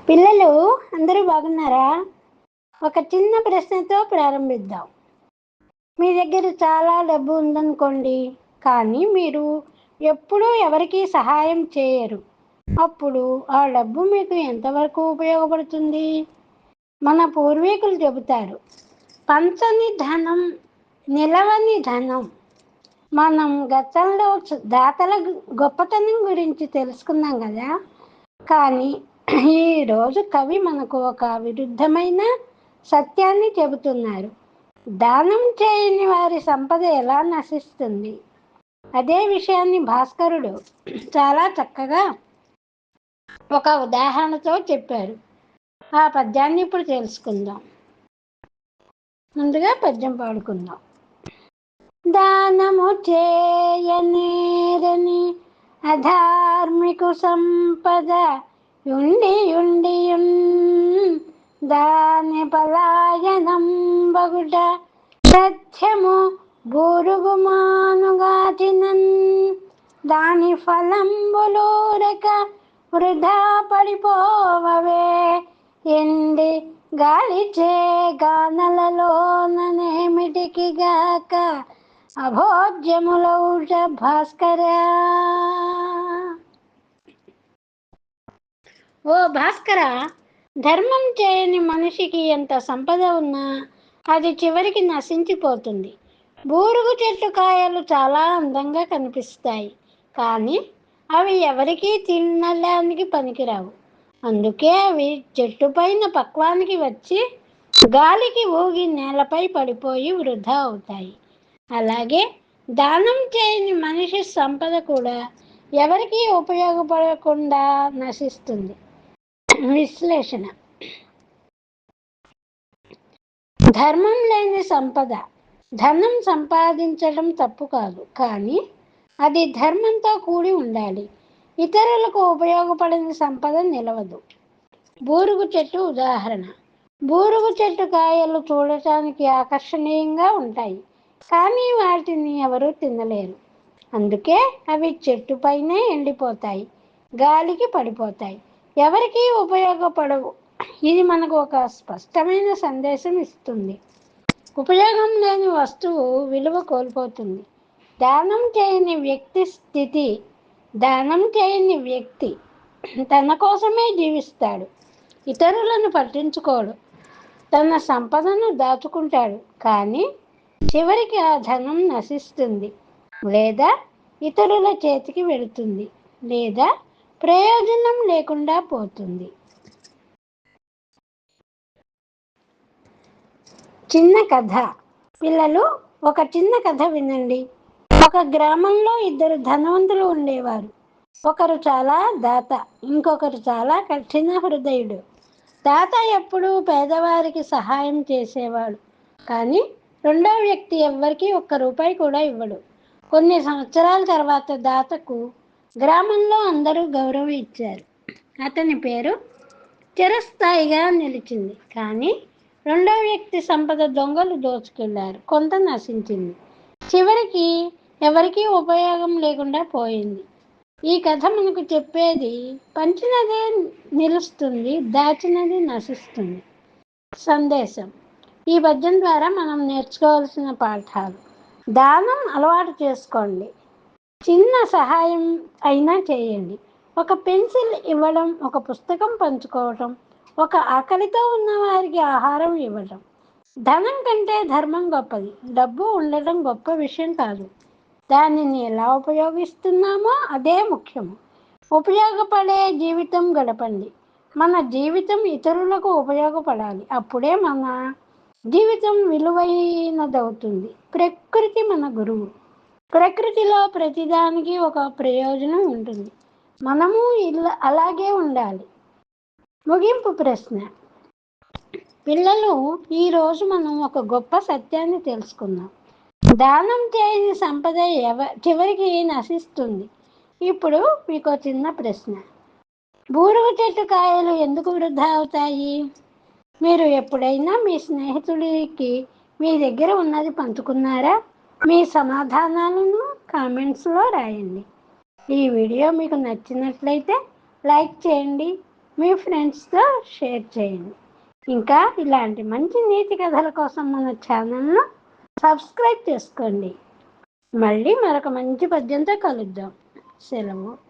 పిల్లలు అందరూ బాగున్నారా? ఒక చిన్న ప్రశ్నతో ప్రారంభిద్దాం. మీ దగ్గర చాలా డబ్బు ఉందనుకోండి, కానీ మీరు ఎప్పుడూ ఎవరికీ సహాయం చేయరు. అప్పుడు ఆ డబ్బు మీకు ఎంతవరకు ఉపయోగపడుతుంది? మన పూర్వీకులు చెబుతారు, పంచని ధనం నిలవని ధనం. మనం గతంలో దాతల గొప్పతనం గురించి తెలుసుకున్నాం కదా. కానీ ఈరోజు కవి మనకు ఒక విరుద్ధమైన సత్యాన్ని చెబుతున్నారు. దానం చేయని వారి సంపద ఎలా నశిస్తుంది? అదే విషయాన్ని భాస్కరుడు చాలా చక్కగా ఒక ఉదాహరణతో చెప్పారు. ఆ పద్యాన్ని ఇప్పుడు తెలుసుకుందాం. ముందుగా పద్యం పాడుకుందాం. దానము చేయనేరని అధార్మికు సంపద యుండి దాని పలాయనం బగుట సత్యము బూరుగు మానుగాచినన్ దాని ఫలంబులూరక వృధా పడిపోవవే ఎండి గాలిచే గానలలోనేమిటికి గాక అభోజ్యములౌష భాస్కరా. ఓ భాస్కర, ధర్మం చేయని మనిషికి ఎంత సంపద ఉన్నా అది చివరికి నశించిపోతుంది. బూరుగు చెట్టు కాయలు చాలా అందంగా కనిపిస్తాయి, కానీ అవి ఎవరికీ తినడానికి పనికిరావు. అందుకే అవి చెట్టు పైన పక్వానికి వచ్చి గాలికి ఊగి నేలపై పడిపోయి వృధా అవుతాయి. అలాగే దానం చేయని మనిషి సంపద కూడా ఎవరికీ ఉపయోగపడకుండా నశిస్తుంది. విశ్లేషణ: ధర్మం లేని సంపద. ధనం సంపాదించడం తప్పు కాదు, కానీ అది ధర్మంతో కూడి ఉండాలి. ఇతరులకు ఉపయోగపడని సంపద నిలవదు. బూరుగు చెట్టు ఉదాహరణ. బూరుగు చెట్టు కాయలు చూడటానికి ఆకర్షణీయంగా ఉంటాయి, కానీ వాటిని ఎవరూ తినలేరు. అందుకే అవి చెట్టుపైనే ఎండిపోతాయి, గాలికి పడిపోతాయి, ఎవరికీ ఉపయోగపడవు. ఇది మనకు ఒక స్పష్టమైన సందేశం ఇస్తుంది. ఉపయోగం లేని వస్తువు విలువ కోల్పోతుంది. దానం చేయని వ్యక్తి తన కోసమే జీవిస్తాడు, ఇతరులను పట్టించుకోడు, తన సంపదను దాచుకుంటాడు. కానీ చివరికి ఆ ధనం నశిస్తుంది, లేదా ఇతరుల చేతికి వెళుతుంది, లేదా ప్రయోజనం లేకుండా పోతుంది. చిన్న కథ. పిల్లలు, ఒక చిన్న కథ వినండి. ఒక గ్రామంలో ఇద్దరు ధనవంతులు ఉండేవారు. ఒకరు చాలా దాత, ఇంకొకరు చాలా కఠిన హృదయుడు. దాత ఎప్పుడూ పేదవారికి సహాయం చేసేవాడు, కానీ రెండో వ్యక్తి ఎవ్వరికీ ఒక్క రూపాయి కూడా ఇవ్వడు. కొన్ని సంవత్సరాల తర్వాత దాతకు గ్రామంలో అందరూ గౌరవం ఇచ్చారు. అతని పేరు చిరస్థాయిగా నిలిచింది. కానీ రెండో వ్యక్తి సంపద దొంగలు దోచుకెళ్లారు, కొంత నశించింది, చివరికి ఎవరికీ ఉపయోగం లేకుండా పోయింది. ఈ కథ మనకు చెప్పేది, పంచినదే నిలుస్తుంది, దాచినది నశిస్తుంది. సందేశం: ఈ పద్యం ద్వారా మనం నేర్చుకోవాల్సిన పాఠాలు: దానం అలవాటు చేసుకోండి, చిన్న సహాయం అయినా చేయండి. ఒక పెన్సిల్ ఇవ్వడం, ఒక పుస్తకం పంచుకోవటం, ఒక ఆకలితో ఉన్న వారికి ఆహారం ఇవ్వటం. ధనం కంటే ధర్మం గొప్పది. డబ్బు ఉండటం గొప్ప విషయం కాదు, దానిని ఎలా ఉపయోగిస్తున్నామో అదే ముఖ్యము. ఉపయోగపడే జీవితం గడపండి. మన జీవితం ఇతరులకు ఉపయోగపడాలి, అప్పుడే మన జీవితం విలువైనదవుతుంది. ప్రకృతి మన గురువు. ప్రకృతిలో ప్రతిదానికి ఒక ప్రయోజనం ఉంటుంది, మనము అలాగే ఉండాలి. ముగింపు ప్రశ్న: పిల్లలు, ఈరోజు మనం ఒక గొప్ప సత్యాన్ని తెలుసుకుందాం. దానం చేయని సంపద చివరికి నశిస్తుంది. ఇప్పుడు మీకు చిన్న ప్రశ్న: బూరుగు చెట్టు కాయలు ఎందుకు వృధా అవుతాయి? మీరు ఎప్పుడైనా మీ స్నేహితుడికి మీ దగ్గర ఉన్నది పంచుకున్నారా? మీ సమాధానాలను కామెంట్స్లో రాయండి. ఈ వీడియో మీకు నచ్చినట్లయితే లైక్ చేయండి, మీ ఫ్రెండ్స్తో షేర్ చేయండి. ఇంకా ఇలాంటి మంచి నీతి కథల కోసం మన ఛానల్ను సబ్స్క్రైబ్ చేసుకోండి. మళ్ళీ మరొక మంచి పద్యంతో కలుద్దాం. సెలవు.